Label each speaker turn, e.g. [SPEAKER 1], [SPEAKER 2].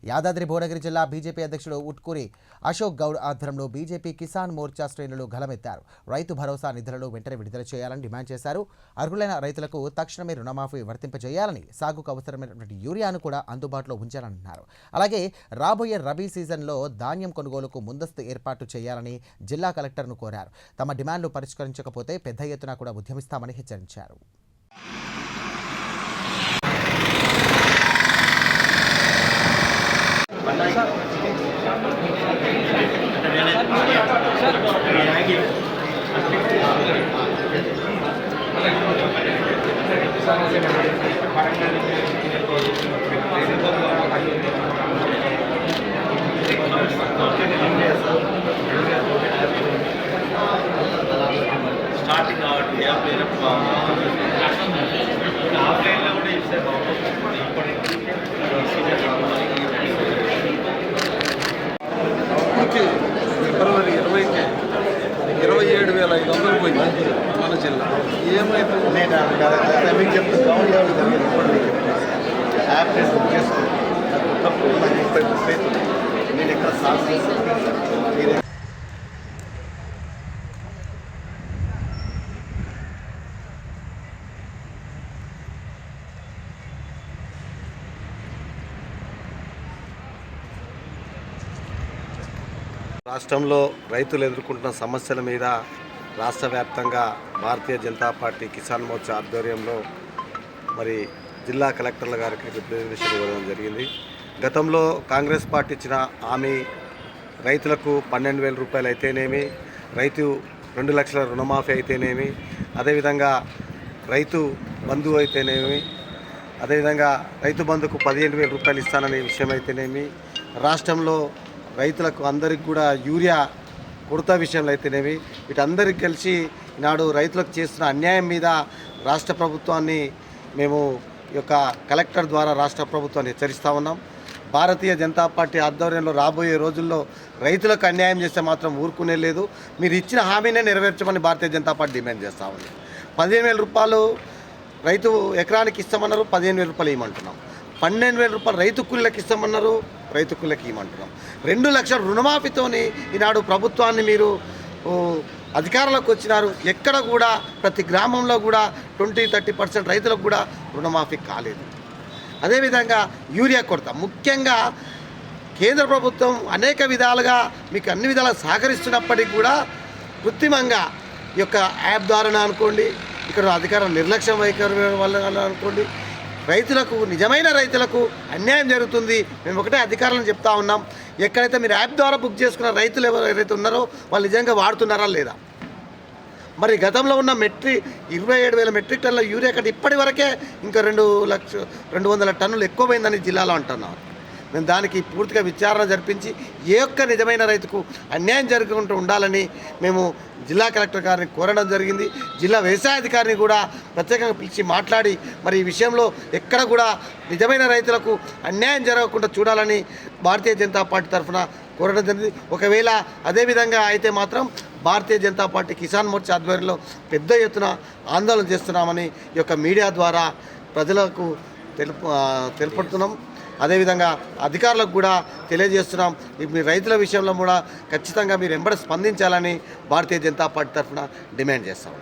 [SPEAKER 1] యాదాద్రి భువనగిరి జిల్లా బీజేపీ అధ్యక్షుడు ఉట్కూరి అశోక్ గౌడ్ ఆధ్వర్యంలో బీజేపీ కిసాన్ మోర్చా శ్రేణులు గళమెత్తారు. రైతు భరోసా నిధులను వెంటనే విడుదల చేయాలని డిమాండ్ చేశారు. అర్హులైన రైతులకు తక్షణమే రుణమాఫీ వర్తింపజేయాలని, సాగుకు అవసరమైనటువంటి యూరియాను కూడా అందుబాటులో ఉంచాలన్నారు. అలాగే రాబోయే రబీ సీజన్లో ధాన్యం కొనుగోలుకు ముందస్తు ఏర్పాటు చేయాలని జిల్లా కలెక్టర్ను కోరారు. తమ డిమాండ్లు పరిష్కరించకపోతే పెద్ద ఎత్తున కూడా ఉద్యమిస్తామని హెచ్చరించారు.
[SPEAKER 2] స్టార్టింగ్ కాబట్టి ఆఫ్లైన్లో కూడా ఇస్తారు.
[SPEAKER 3] ఫిబ్రవరి 20కి 27,500 పోయింది మన జిల్లా. ఏమైతుంది
[SPEAKER 4] మీకు చెప్తాను, యాప్ బుక్ చేసుకోండి. తప్పు నేను ఎక్కడ సాగు
[SPEAKER 3] రాష్ట్రంలో రైతులు ఎదుర్కొంటున్న సమస్యల మీద రాష్ట్ర వ్యాప్తంగా భారతీయ జనతా పార్టీ కిసాన్ మోర్చా ఆధ్వర్యంలో మరి జిల్లా కలెక్టర్ల గారికి రిప్రజెంటేషన్ ఇవ్వడం జరిగింది. గతంలో కాంగ్రెస్ పార్టీ ఇచ్చిన హామీ రైతులకు 12,000 రూపాయలు అయితేనేమి, రైతు 2 లక్షల రుణమాఫీ అయితేనేమి, అదేవిధంగా రైతు బంధువు అయితేనేమి, అదేవిధంగా రైతు బంధుకు 15,000 రూపాయలు ఇస్తాననే విషయం అయితేనేమి, రాష్ట్రంలో రైతులకు అందరికి కూడా యూరియా కొరత విషయంలో అయితేనేమి, వీటందరికి కలిసి ఈనాడు రైతులకు చేస్తున్న అన్యాయం మీద రాష్ట్ర ప్రభుత్వాన్ని మేము ఈ యొక్క కలెక్టర్ ద్వారా రాష్ట్ర ప్రభుత్వాన్ని హెచ్చరిస్తూ ఉన్నాం. భారతీయ జనతా పార్టీ ఆధ్వర్యంలో రాబోయే రోజుల్లో రైతులకు అన్యాయం చేస్తే మాత్రం ఊరుకునే లేదు. మీరు ఇచ్చిన హామీనే నెరవేర్చమని భారతీయ జనతా పార్టీ డిమాండ్ చేస్తూ ఉంది. 15,000 రూపాయలు రైతు ఎకరానికి ఇస్తామన్నారు, 15,000 రూపాయలు ఇవ్వమంటున్నాం. 12,000 రూపాయలు రైతు కూలీలకు ఇస్తామన్నారు, రైతు కూలీలకు ఇవ్వమంటున్నాం. 2 లక్షల రుణమాఫీతోని ఈనాడు ప్రభుత్వాన్ని మీరు అధికారంలోకి వచ్చినారు. ఎక్కడ కూడా ప్రతి గ్రామంలో కూడా 20-30% రైతులకు కూడా రుణమాఫీ కాలేదు. అదేవిధంగా యూరియా కొరత, ముఖ్యంగా కేంద్ర ప్రభుత్వం అనేక విధాలుగా మీకు అన్ని విధాలుగా సహకరిస్తున్నప్పటికీ కూడా కృత్రిమంగా ఈ యొక్క యాప్ ద్వారా అనుకోండి, ఇక్కడ అధికారం నిర్లక్ష్యం వైఖరి వల్ల అనుకోండి, రైతులకు నిజమైన రైతులకు అన్యాయం జరుగుతుంది. మేము ఒకటే అధికారులను చెప్తా ఉన్నాం, ఎక్కడైతే మీరు యాప్ ద్వారా బుక్ చేసుకున్న రైతులు ఎవరైతే ఉన్నారో వాళ్ళు నిజంగా వాడుతున్నారా లేదా? మరి గతంలో ఉన్న 27,000 మెట్రిక్ టన్నుల యూరియా కంటే ఇప్పటి వరకే ఇంకా 200 టన్నులు ఎక్కువ పోయిందని జిల్లాలో అంటున్నారు. మేము దానికి పూర్తిగా విచారణ జరిపించి ఏ ఒక్క నిజమైన రైతుకు అన్యాయం జరగకుండా ఉండాలని మేము జిల్లా కలెక్టర్ గారిని కోరడం జరిగింది. జిల్లా వ్యవసాయ అధికారిని కూడా ప్రత్యేకంగా పిలిచి మాట్లాడి మరి ఈ విషయంలో ఎక్కడ కూడా నిజమైన రైతులకు అన్యాయం జరగకుండా చూడాలని భారతీయ జనతా పార్టీ తరఫున కోరడం జరిగింది. ఒకవేళ అదేవిధంగా అయితే మాత్రం భారతీయ జనతా పార్టీ కిసాన్ మోర్చా ఆధ్వర్యంలో పెద్ద ఎత్తున ఆందోళన చేస్తున్నామని ఈ యొక్క మీడియా ద్వారా ప్రజలకు తెలుపుతున్నాం. అదేవిధంగా అధికారులకు కూడా తెలియజేస్తున్నాం. మీ రైతుల విషయంలో కూడా ఖచ్చితంగా మీరు ఎంబడి స్పందించాలని భారతీయ జనతా పార్టీ తరఫున డిమాండ్ చేస్తాం.